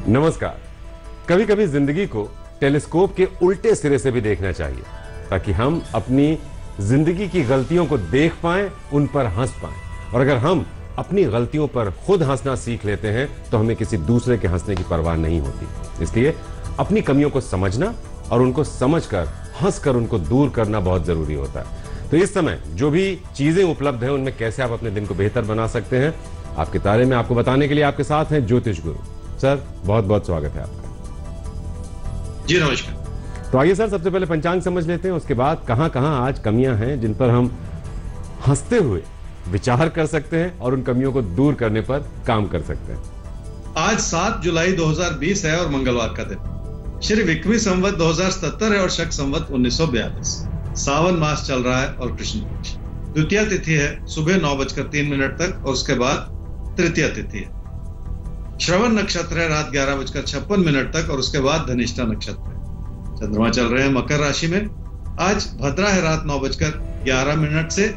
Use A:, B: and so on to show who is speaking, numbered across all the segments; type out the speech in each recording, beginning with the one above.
A: नमस्कार। कभी कभी जिंदगी को टेलीस्कोप के उल्टे सिरे से भी देखना चाहिए ताकि हम अपनी जिंदगी की गलतियों को देख पाएं, उन पर हंस पाएं। और अगर हम अपनी गलतियों पर खुद हंसना सीख लेते हैं तो हमें किसी दूसरे के हंसने की परवाह नहीं होती। इसलिए अपनी कमियों को समझना और उनको समझकर हंसकर उनको दूर करना बहुत जरूरी होता है। तो इस समय जो भी चीजें उपलब्ध हैं उनमें कैसे आप अपने दिन को बेहतर बना सकते हैं, आपके तारे में आपको बताने के लिए आपके साथ हैं ज्योतिष गुरु। सर, बहुत बहुत स्वागत है आपका।
B: जी नमस्कार।
A: तो आइए सर, सबसे पहले पंचांग समझ लेते हैं, उसके बाद कहां कहां आज कमियां हैं जिन पर हम हंसते हुए विचार कर सकते हैं और उन कमियों को दूर करने पर काम कर सकते हैं।
B: आज 7 जुलाई 2020 है और मंगलवार का दिन। श्री विक्रमी संवत 2077 है और शक संवत 1942। सावन मास चल रहा है और कृष्ण पक्ष। द्वितीय तिथि है सुबह 9:03 तक और उसके बाद तृतीय तिथि है। श्रवण नक्षत्र है रात 11:56 तक और उसके बाद धनिष्ठा नक्षत्र है। चंद्रमा चल रहे हैं मकर राशि में। आज भद्रा है रात 9:11 से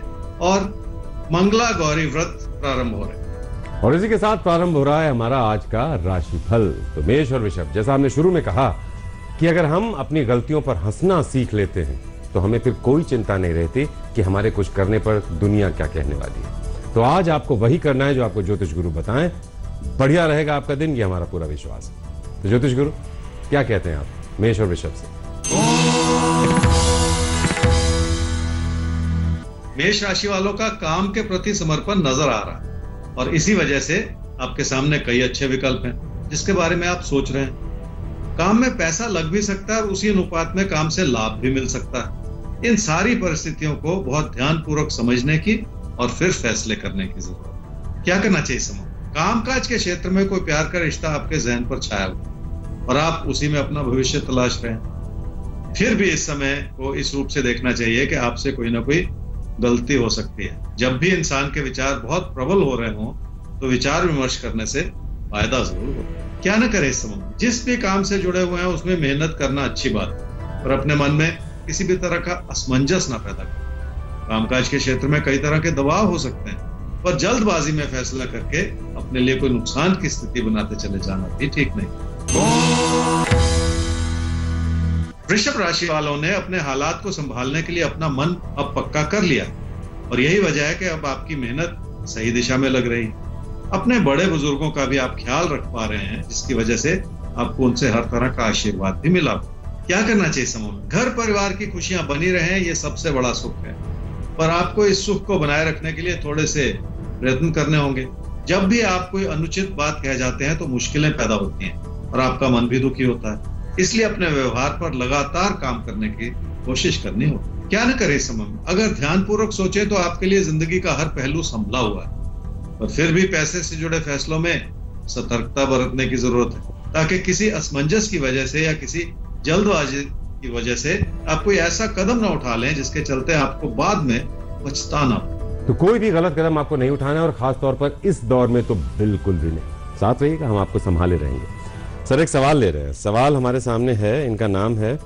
B: और मंगला गौरी व्रत प्रारंभ हो रहे हैं।
A: और इसी के साथ प्रारंभ हो रहा है हमारा आज का राशिफल। तो मेष और वृषभ, जैसा हमने शुरू में कहा कि अगर हम अपनी गलतियों पर हंसना सीख लेते हैं तो हमें फिर कोई चिंता नहीं रहती कि हमारे कुछ करने पर दुनिया क्या कहने वाली है। तो आज आपको वही करना है जो आपको ज्योतिष गुरु बताएं। बढ़िया रहेगा आपका दिन, ये हमारा पूरा विश्वास है। तो ज्योतिष गुरु क्या कहते हैं आप मेष और वृषभ से?
B: मेष राशि वालों का काम के प्रति समर्पण नजर आ रहा है और इसी वजह से आपके सामने कई अच्छे विकल्प हैं जिसके बारे में आप सोच रहे हैं। काम में पैसा लग भी सकता है और उसी अनुपात में काम से लाभ भी मिल सकता है। इन सारी परिस्थितियों को बहुत ध्यानपूर्वक समझने की और फिर फैसले करने की जरूरत है। क्या करना चाहिए समय? कामकाज के क्षेत्र में कोई प्यार का रिश्ता आपके जहन पर छाया हुआ और आप उसी में अपना भविष्य तलाश रहे हैं। फिर भी इस समय को इस रूप से देखना चाहिए कि आपसे कोई ना कोई गलती हो सकती है। जब भी इंसान के विचार बहुत प्रबल हो रहे हों तो विचार विमर्श करने से फायदा जरूर हो। क्या न करे इस समय? जिस भी काम से जुड़े हुए हैं उसमें मेहनत करना अच्छी बात है और अपने मन में किसी भी तरह का असमंजस ना पैदा करें। कामकाज के क्षेत्र में कई तरह के दबाव हो सकते हैं पर जल्दबाजी में फैसला करके अपने लिए कोई नुकसान की स्थिति बनाते चले जाना भी ठीक नहीं। वृषभ राशि वालों ने अपने हालात को संभालने के लिए अपना मन अब पक्का कर लिया और यही वजह है कि अब आपकी मेहनत सही दिशा में लग रही। अपने बड़े बुजुर्गों का भी आप ख्याल रख पा रहे हैं जिसकी वजह से आपको उनसे हर तरह का आशीर्वाद भी मिला। क्या करना चाहिए समूह में? घर परिवार की खुशियां बनी रहे, ये सबसे बड़ा सुख है पर आपको इस सुख को बनाए रखने के लिए थोड़े से प्रयत्न करने होंगे। जब भी आप कोई अनुचित बात कह जाते हैं तो मुश्किलें पैदा होती हैं और आपका मन भी दुखी होता है। इसलिए अपने व्यवहार पर लगातार काम करने की कोशिश करनी होगी। क्या न करें इस समय में? अगर ध्यानपूर्वक सोचे तो आपके लिए जिंदगी का हर पहलू संभला हुआ है पर फिर भी पैसे से जुड़े फैसलों में सतर्कता बरतने की जरूरत है ताकि किसी असमंजस की वजह से या किसी जल्दबाजी की वजह से आप कोई ऐसा कदम ना उठा लें जिसके चलते आपको बाद में पछताना हो।
A: तो कोई भी गलत कदम आपको नहीं उठाना है और खास तौर पर इस दौर में तो बिल्कुल भी नहीं। साथ रहिएगा, हम आपको संभाले रहेंगे। सर, एक सवाल ले रहे हैं। सवाल हमारे सामने है, इनका नाम है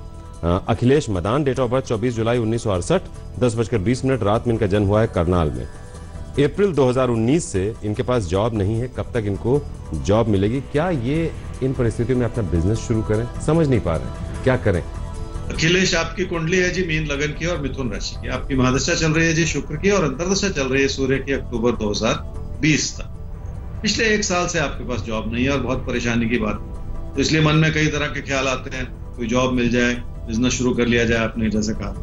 A: Akhilesh Madan. Date of birth 24 जुलाई 1968, 10:20 रात में इनका जन्म हुआ है करनाल में। अप्रैल 2019 से इनके पास जॉब नहीं है। कब तक इनको जॉब मिलेगी? क्या ये इन परिस्थितियों में अपना बिजनेस शुरू करें? समझ नहीं पा रहे, क्या करें?
B: अखिलेश, आपकी कुंडली है जी मीन लगन की और मिथुन राशि की। आपकी महादशा चल रही है जी शुक्र की और अंतर्दशा चल रही है सूर्य की अक्टूबर 2020 तक। पिछले 1 साल से आपके पास जॉब नहीं है और बहुत परेशानी की बात है। तो इसलिए मन में कई तरह के ख्याल आते हैं, कोई जॉब मिल जाए, बिजनेस शुरू कर लिया जाए। आपने जैसे कहा,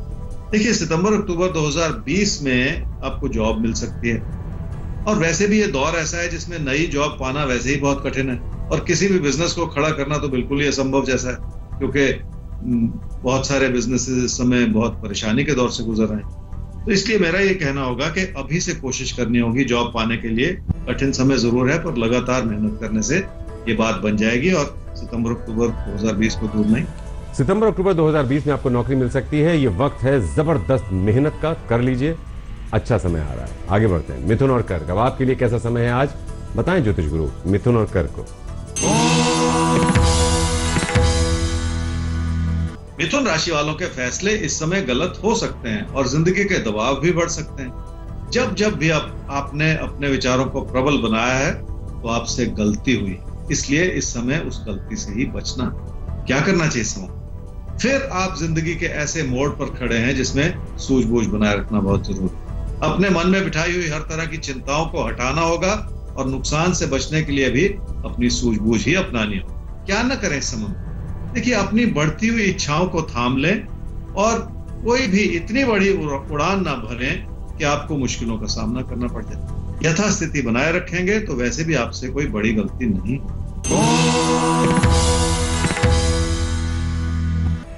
B: देखिए सितंबर अक्टूबर 2020 में आपको जॉब मिल सकती है और वैसे भी ये दौर ऐसा है जिसमें नई जॉब पाना वैसे ही बहुत कठिन है और किसी भी बिजनेस को खड़ा करना तो बिल्कुल ही असंभव जैसा है क्योंकि बहुत सारे बिजनेसेस इस समय बहुत परेशानी के दौर से गुजर रहे हैं। तो इसलिए मेरा ये कहना होगा कि अभी से कोशिश करनी होगी जॉब पाने के लिए। कठिन समय जरूर है पर लगातार मेहनत करने से ये बात बन जाएगी और सितंबर अक्टूबर 2020 को दूर नहीं।
A: सितंबर अक्टूबर 2020 में आपको नौकरी मिल सकती है। ये वक्त है जबरदस्त मेहनत का, कर लीजिए, अच्छा समय आ रहा है। आगे बढ़ते हैं मिथुन और कर्क। अब आपके लिए कैसा समय है आज, बताएं ज्योतिष गुरु मिथुन और कर्क को।
B: मिथुन राशि वालों के फैसले इस समय गलत हो सकते हैं और जिंदगी के दबाव भी बढ़ सकते हैं। जब भी आपने अपने विचारों को प्रबल बनाया है तो आपसे गलती हुई। इसलिए इस समय उस गलती से ही बचना। क्या करना चाहिए समय? फिर आप जिंदगी के ऐसे मोड़ पर खड़े हैं जिसमें सूझबूझ बनाए रखना बहुत जरूरी है। अपने मन में बिठाई हुई हर तरह की चिंताओं को हटाना होगा और नुकसान से बचने के लिए भी अपनी सूझबूझ ही अपनानी होगी। क्या न करें इस समय? देखिए, अपनी बढ़ती हुई इच्छाओं को थाम लें और कोई भी इतनी बड़ी उड़ान ना भरें कि आपको मुश्किलों का सामना करना पड़ जाए। यथास्थिति बनाए रखेंगे तो वैसे भी आपसे कोई बड़ी गलती नहीं।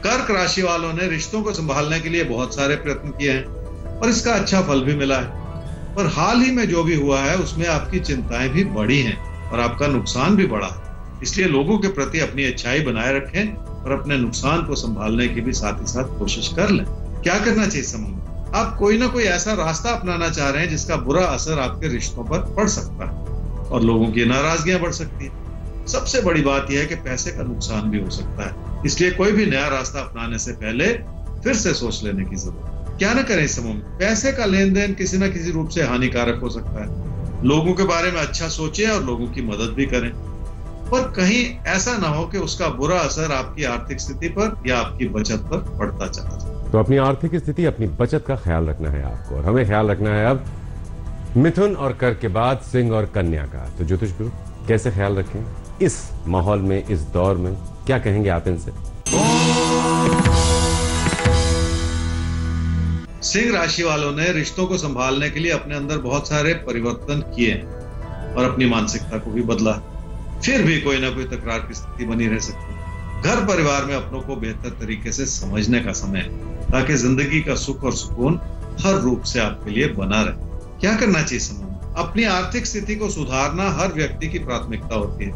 B: कर्क राशि वालों ने रिश्तों को संभालने के लिए बहुत सारे प्रयत्न किए हैं और इसका अच्छा फल भी मिला है। पर हाल ही में जो भी हुआ है उसमें आपकी चिंताएं भी बढ़ी हैं और आपका नुकसान भी बढ़ा है। इसलिए लोगों के प्रति अपनी अच्छाई बनाए रखें और अपने नुकसान को संभालने की भी साथ ही साथ कोशिश कर लें। क्या करना चाहिए समय में? आप कोई ना कोई ऐसा रास्ता अपनाना चाह रहे हैं जिसका बुरा असर आपके रिश्तों पर पड़ सकता है और लोगों की नाराजगियां बढ़ सकती है। सबसे बड़ी बात यह है कि पैसे का नुकसान भी हो सकता है, इसलिए कोई भी नया रास्ता अपनाने से पहले फिर से सोच लेने की जरूरत है। क्या न करें इस समय में? पैसे का लेन देन किसी न किसी रूप से हानिकारक हो सकता है। लोगों के बारे में अच्छा सोचें और लोगों की मदद भी करें, पर कहीं ऐसा ना हो कि उसका बुरा असर आपकी आर्थिक स्थिति पर या आपकी बचत पर पड़ता चला जाए।
A: तो अपनी आर्थिक स्थिति, अपनी बचत का ख्याल रखना है आपको, और हमें ख्याल रखना है अब मिथुन और कर्क के बाद सिंह और कन्या का। तो ज्योतिष गुरु, कैसे ख्याल रखें इस माहौल में, इस दौर में? क्या कहेंगे आप इनसे?
B: सिंह राशि वालों ने रिश्तों को संभालने के लिए अपने अंदर बहुत सारे परिवर्तन किए और अपनी मानसिकता को भी बदला। फिर भी कोई ना कोई तकरार की स्थिति बनी रह सकती है। घर परिवार में अपनों को बेहतर तरीके से समझने का समय है ताकि जिंदगी का सुख और सुकून हर रूप से आपके लिए बना रहे। क्या करना चाहिए समय में? अपनी आर्थिक स्थिति को सुधारना हर व्यक्ति की प्राथमिकता होती है,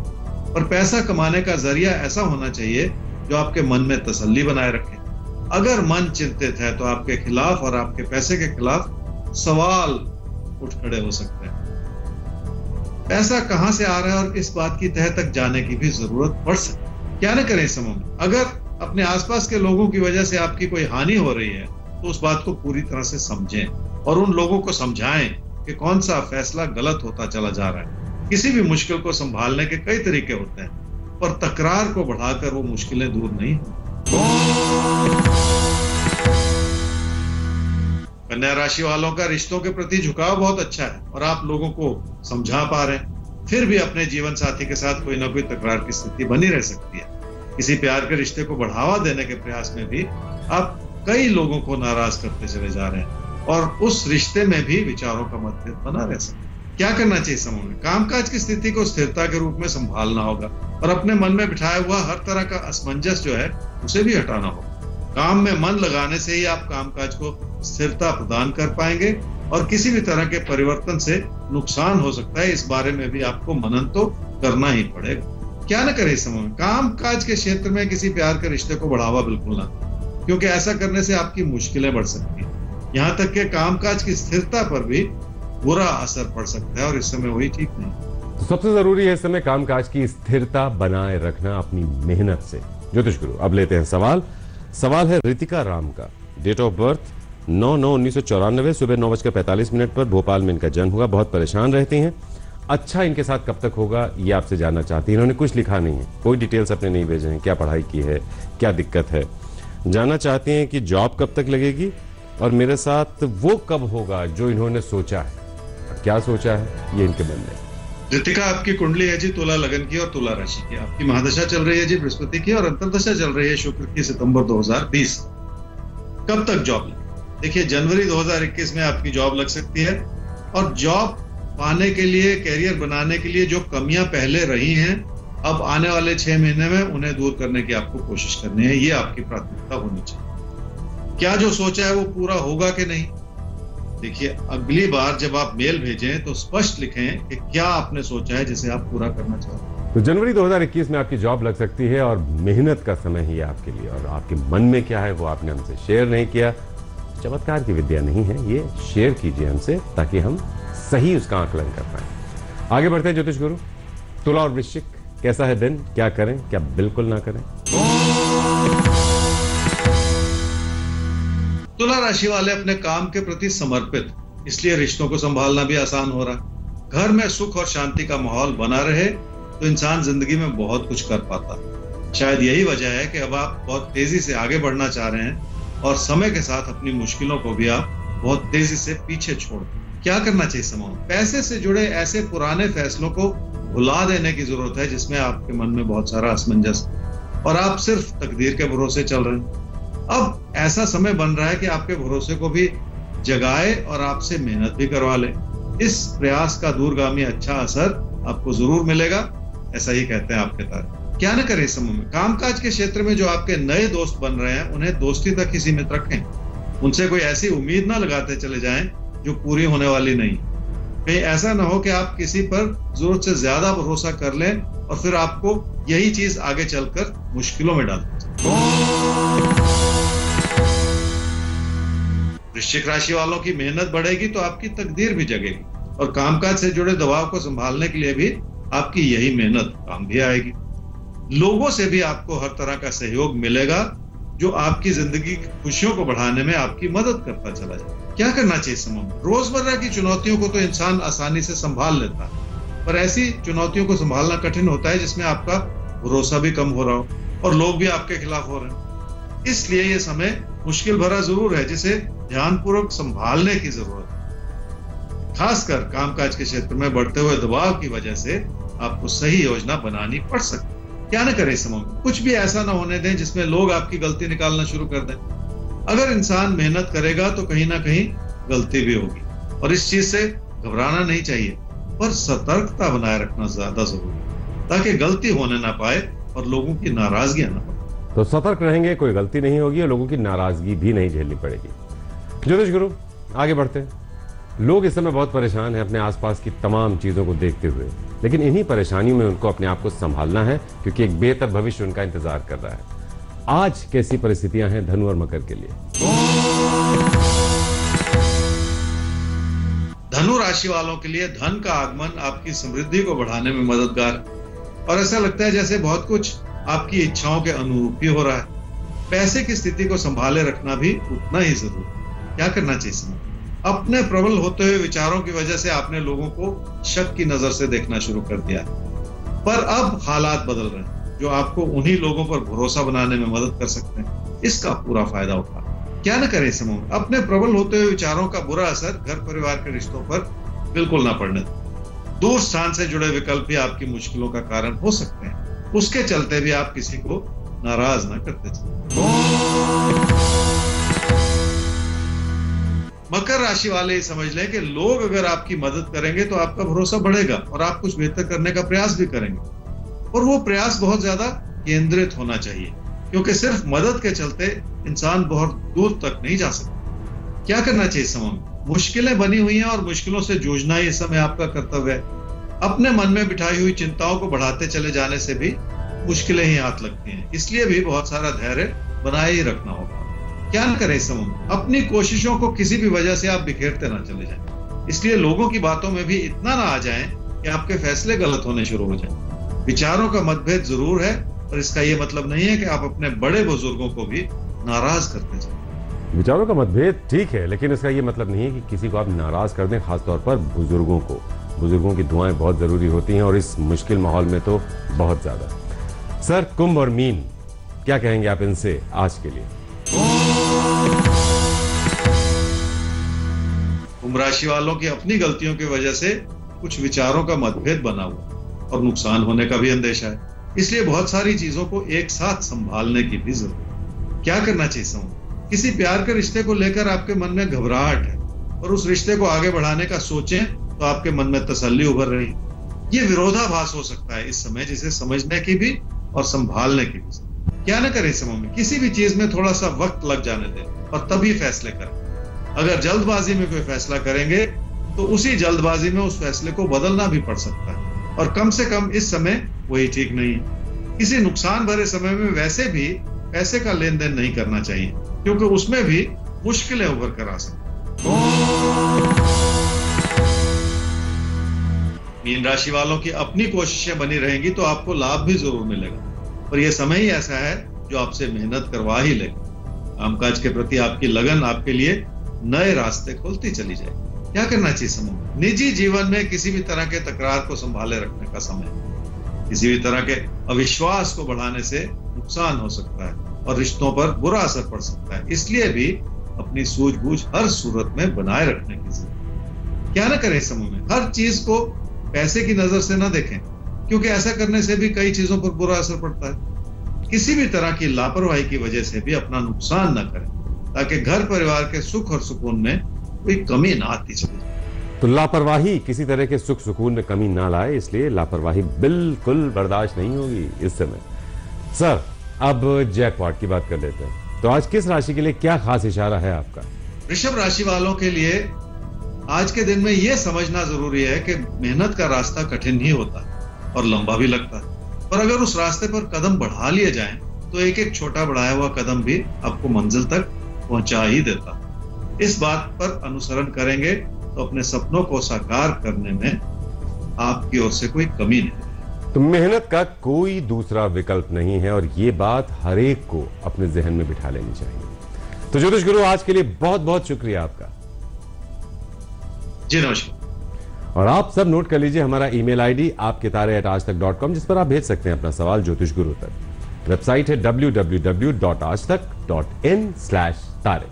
B: और पैसा कमाने का जरिया ऐसा होना चाहिए जो आपके मन में तसल्ली बनाए रखे। अगर मन चिंतित है तो आपके खिलाफ और आपके पैसे के खिलाफ सवाल उठ खड़े हो सकते हैं। पैसा कहां से आ रहा है और इस बात की तह तक जाने की भी जरूरत पड़ सकती है। क्या न करें इस समय में? अगर अपने आसपास के लोगों की वजह से आपकी कोई हानि हो रही है तो उस बात को पूरी तरह से समझें और उन लोगों को समझाएं कि कौन सा फैसला गलत होता चला जा रहा है। किसी भी मुश्किल को संभालने के कई तरीके होते हैं, पर तकरार को बढ़ाकर वो मुश्किलें दूर नहीं होती। कन्या राशि वालों का रिश्तों के प्रति झुकाव बहुत अच्छा है और आप लोगों को समझा पा रहे हैं। फिर भी अपने जीवन साथी के साथ कोई ना कोई तकरार की स्थिति बनी रह सकती है। किसी प्यार के रिश्ते को बढ़ावा देने के प्रयास में भी आप कई लोगों को नाराज करते चले जा रहे हैं और उस रिश्ते में भी विचारों का मतभेद बना रह सकता है। क्या करना चाहिए समय में? कामकाज की स्थिति को स्थिरता के रूप में संभालना होगा और अपने मन में बिठाया हुआ हर तरह का असमंजस जो है उसे भी हटाना होगा। काम में मन लगाने से ही आप कामकाज को स्थिरता प्रदान कर पाएंगे और किसी भी तरह के परिवर्तन से नुकसान हो सकता है, इस बारे में भी आपको मनन तो करना ही पड़ेगा। क्या न करें इस समय में? काम काज के क्षेत्र में किसी प्यार के रिश्ते को बढ़ावा बिल्कुल ना, क्योंकि ऐसा करने से आपकी मुश्किलें बढ़ सकती हैं। यहाँ तक कि कामकाज की स्थिरता पर भी बुरा असर पड़ सकता है और इस समय वही ठीक नहीं।
A: तो सबसे जरूरी है इस समय कामकाज की स्थिरता बनाए रखना अपनी मेहनत से। ज्योतिष गुरु, अब लेते हैं सवाल है रितिका राम का। डेट ऑफ बर्थ 9/9/1994, सुबह 9:45 पर भोपाल में इनका जन्म हुआ। बहुत परेशान रहती हैं। अच्छा इनके साथ कब तक होगा ये आपसे जानना चाहती हैं। इन्होंने कुछ लिखा नहीं है, कोई डिटेल्स अपने नहीं भेजे हैं, क्या पढ़ाई की है, क्या दिक्कत है। जानना चाहती हैं कि जॉब कब तक लगेगी और मेरे साथ वो कब होगा जो इन्होंने सोचा है। क्या सोचा है ये इनके मन में।
B: रितिका, आपकी कुंडली है जी तुला लगन की और तुला राशि की। आपकी महादशा चल रही है जी बृहस्पति की और अंतर्दशा चल रही है शुक्र की सितंबर 2020। कब तक जॉब लगे? देखिए, जनवरी 2021 में आपकी जॉब लग सकती है और जॉब पाने के लिए, कैरियर बनाने के लिए जो कमियां पहले रही हैं, अब आने वाले 6 महीने में उन्हें दूर करने की आपको कोशिश करनी है। ये आपकी प्राथमिकता होनी चाहिए। क्या जो सोचा है वो पूरा होगा कि नहीं? देखिए, अगली बार जब आप मेल भेजें तो स्पष्ट लिखें कि क्या आपने सोचा है जिसे आप पूरा करना चाहते हैं।
A: तो जनवरी 2021 में आपकी जॉब लग सकती है और मेहनत का समय ही है आपके लिए। और आपके मन में क्या है वो आपने हमसे शेयर नहीं किया। चमत्कार की विद्या नहीं है, ये शेयर कीजिए हमसे ताकि हम सही उसका आकलन कर पाए। आगे बढ़ते हैं ज्योतिष गुरु। तुला और वृश्चिक, कैसा है दिन? क्या करें, क्या बिल्कुल ना करें?
B: तुला राशि वाले अपने काम के प्रति समर्पित, इसलिए रिश्तों को संभालना भी आसान हो रहा। घर में सुख और शांति का माहौल बना रहे तो इंसान जिंदगी में बहुत कुछ कर पाता है। शायद यही वजह है कि अब आप बहुत तेजी से आगे बढ़ना चाह रहे हैं और समय के साथ अपनी मुश्किलों को भी आप बहुत तेजी से पीछे छोड़ दें। क्या करना चाहिए समूह? पैसे से जुड़े ऐसे पुराने फैसलों को भुला देने की जरूरत है जिसमें आपके मन में बहुत सारा असमंजस और आप सिर्फ तकदीर के भरोसे चल रहे हैं। अब ऐसा समय बन रहा है कि आपके भरोसे को भी जगाए और आपसे मेहनत भी करवा ले। इस प्रयास का दूरगामी अच्छा असर आपको जरूर मिलेगा, ऐसा ही कहते हैं आपके तारे। क्या न करें इस समूह में? कामकाज के क्षेत्र में जो आपके नए दोस्त बन रहे हैं उन्हें दोस्ती तक ही सीमित रखें। उनसे कोई ऐसी उम्मीद ना लगाते चले जाएं जो पूरी होने वाली नहीं। कहीं ऐसा ना हो कि आप किसी पर जरूरत से ज्यादा भरोसा कर लें और फिर आपको यही चीज आगे चलकर मुश्किलों में डाल दे। वृश्चिक राशि वालों की मेहनत बढ़ेगी तो आपकी तकदीर भी जगेगी और कामकाज से जुड़े दबाव को संभालने के लिए भी आपकी यही मेहनत काम भी आएगी। लोगों से भी आपको हर तरह का सहयोग मिलेगा जो आपकी जिंदगी की खुशियों को बढ़ाने में आपकी मदद करता चला जाए। क्या करना चाहिए समूह? रोजमर्रा की चुनौतियों को तो इंसान आसानी से संभाल लेता है, पर ऐसी चुनौतियों को संभालना कठिन होता है जिसमें आपका भरोसा भी कम हो रहा हो और लोग भी आपके खिलाफ हो रहे हैं। इसलिए यह समय मुश्किल भरा जरूर है जिसे ध्यानपूर्वक संभालने की जरूरत है। खासकर कामकाज के क्षेत्र में बढ़ते हुए दबाव की वजह से आपको सही योजना बनानी पड़ सकती है। क्या न करें समूह? कुछ भी ऐसा ना होने दें जिसमें लोग आपकी गलती निकालना शुरू कर दें। अगर इंसान मेहनत करेगा तो कहीं ना कहीं गलती भी होगी और इस चीज से घबराना नहीं चाहिए, पर सतर्कता बनाए रखना ज्यादा जरूरी है ताकि गलती होने ना पाए और लोगों की नाराजगी ना पाए।
A: तो सतर्क रहेंगे, कोई गलती नहीं होगी और लोगों की नाराजगी भी नहीं झेलनी पड़ेगी। ज्योतिष गुरु, आगे बढ़ते हैं। लोग इस समय बहुत परेशान हैं अपने आसपास की तमाम चीजों को देखते हुए, लेकिन इन्हीं परेशानियों में उनको अपने आप को संभालना है क्योंकि एक बेहतर भविष्य उनका इंतजार कर रहा है। आज कैसी परिस्थितियां हैं धनु और मकर के लिए?
B: धनु राशि वालों के लिए धन का आगमन आपकी समृद्धि को बढ़ाने में मददगार और ऐसा लगता है जैसे बहुत कुछ आपकी इच्छाओं के अनुरूप ही हो रहा है। पैसे की स्थिति को संभाले रखना भी उतना ही जरूरी है। क्या करना चाहिए समझ? अपने प्रबल होते हुए विचारों की वजह से आपने लोगों को शक की नजर से देखना शुरू कर दिया, पर अब हालात बदल रहे हैं जो आपको उन्हीं लोगों पर भरोसा बनाने में मदद कर सकते हैं। इसका पूरा फायदा उठा। क्या न करें समूह? अपने प्रबल होते हुए विचारों का बुरा असर घर परिवार के रिश्तों पर बिल्कुल ना पड़ने दें। दूर स्थान से जुड़े विकल्प भी आपकी मुश्किलों का कारण हो सकते हैं, उसके चलते भी आप किसी को नाराज ना करते चलें। मकर राशि वाले समझ लें कि लोग अगर आपकी मदद करेंगे तो आपका भरोसा बढ़ेगा और आप कुछ बेहतर करने का प्रयास भी करेंगे, और वो प्रयास बहुत ज्यादा केंद्रित होना चाहिए क्योंकि सिर्फ मदद के चलते इंसान बहुत दूर तक नहीं जा सकता। क्या करना चाहिए समूह? मुश्किलें बनी हुई हैं और मुश्किलों से जूझना ही इस समय आपका कर्तव्य है। अपने मन में बिठाई हुई चिंताओं को बढ़ाते चले जाने से भी मुश्किलें ही हाथ लगती हैं, इसलिए भी बहुत सारा धैर्य बनाए ही रखना होगा। क्या न करें समूह? अपनी कोशिशों को किसी भी वजह से आप बिखेरते ना चले जाएं, इसलिए लोगों की बातों में भी इतना ना आ जाएं कि आपके फैसले गलत होने शुरू हो जाएं। विचारों का मतभेद जरूर है, पर इसका यह मतलब नहीं है कि आप अपने बड़े बुजुर्गों को भी नाराज करते जाएं।
A: विचारों का मतभेद ठीक है, लेकिन इसका यह मतलब नहीं है कि किसी को आप नाराज कर दें, खासतौर पर बुजुर्गों को। बुजुर्गों की दुआएं बहुत जरूरी होती हैं और इस मुश्किल माहौल में तो बहुत ज्यादा। सर, कुंभ और मीन, क्या कहेंगे आप इनसे आज के लिए?
B: कुंभ राशि वालों की अपनी गलतियों की वजह से कुछ विचारों का मतभेद बना हुआ और नुकसान होने का भी अंदेशा है, इसलिए बहुत सारी चीजों को एक साथ संभालने की भी जरूरत है। क्या करना चाहिए समूह? किसी प्यार के रिश्ते को लेकर आपके मन में घबराहट है और उस रिश्ते को आगे बढ़ाने का सोचें तो आपके मन में तसल्ली उभर रही है। ये विरोधाभास हो सकता है इस समय, जिसे समझने की भी और संभालने की भी। क्या न करें समूह में? किसी भी चीज में थोड़ा सा वक्त लग जाने दें और तभी फैसले करें। अगर जल्दबाजी में कोई फैसला करेंगे तो उसी जल्दबाजी में उस फैसले को बदलना भी पड़ सकता है और कम से कम इस समय वही ठीक नहीं है। किसी नुकसान भरे समय में वैसे भी पैसे का लेन देन नहीं करना चाहिए क्योंकि उसमें भी मुश्किलें उभर कर आ सकती। मीन राशि वालों की अपनी कोशिशें बनी रहेंगी तो आपको लाभ भी जरूर मिलेगा, पर यह समय ही ऐसा है जो आपसे मेहनत करवा ही लेगा। कामकाज के प्रति आपकी लगन आपके लिए नए रास्ते खोलती चली जाएगी। क्या करना चाहिए समूह? निजी जीवन में किसी भी तरह के तकरार को संभाले रखने का समय। किसी भी तरह के अविश्वास को बढ़ाने से नुकसान हो सकता है और रिश्तों पर बुरा असर पड़ सकता है। इसलिए भी अपनी सूझबूझ हर सूरत में बनाए रखने की जरूरत। क्या ना करें इस समय में, हर चीज को पैसे की नजर से ना देखें, क्योंकि ऐसा करने से भी कई चीजों पर बुरा असर पड़ता है। किसी भी तरह की लापरवाही की वजह से भी अपना नुकसान न करें, ताकि घर परिवार के सुख और सुकून में कोई कमी ना आती चले।
A: तो लापरवाही किसी तरह के सुख सुकून में कमी ना लाए, इसलिए लापरवाही बिल्कुल बर्दाश्त नहीं होगी इस समय। सर, अब जैकपॉट की बात कर लेते हैं। तो आज किस राशि के लिए क्या खास इशारा है आपका?
B: वृषभ राशि वालों के लिए आज के दिन में यह समझना जरूरी है कि मेहनत का रास्ता कठिन ही होता है और लंबा भी लगता है, पर अगर उस रास्ते पर कदम बढ़ा लिए जाएं, तो एक एक छोटा बढ़ाया हुआ कदम भी आपको मंजिल तक पहुंचा ही देता है। इस बात पर अनुसरण करेंगे तो अपने सपनों को साकार करने में आपकी ओर से कोई कमी नहीं।
A: तो मेहनत का कोई दूसरा विकल्प नहीं है और ये बात हर एक को अपने जहन में बिठा लेनी चाहिए। तो ज्योतिष गुरु, आज के लिए बहुत बहुत शुक्रिया आपका।
B: जी नमस्कार।
A: और आप सब नोट कर लीजिए हमारा ईमेल आईडी आपकेतारे@aajtak.com, जिस पर आप भेज सकते हैं अपना सवाल ज्योतिष गुरु तक। वेबसाइट है www.aajtak.in/तारे।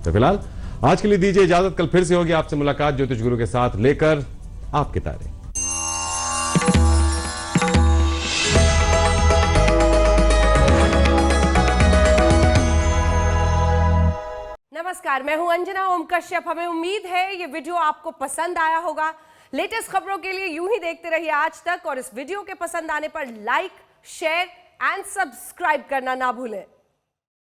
A: तो फिलहाल आज के लिए दीजिए इजाजत। कल फिर से होगी आपसे मुलाकात ज्योतिष गुरु के साथ लेकर आपके तारे।
C: नमस्कार, मैं हूं अंजना ओम कश्यप। हमें उम्मीद है ये वीडियो आपको पसंद आया होगा। लेटेस्ट खबरों के लिए यूं ही देखते रहिए आज तक, और इस वीडियो के पसंद आने पर लाइक, शेयर एंड सब्सक्राइब करना ना भूलें।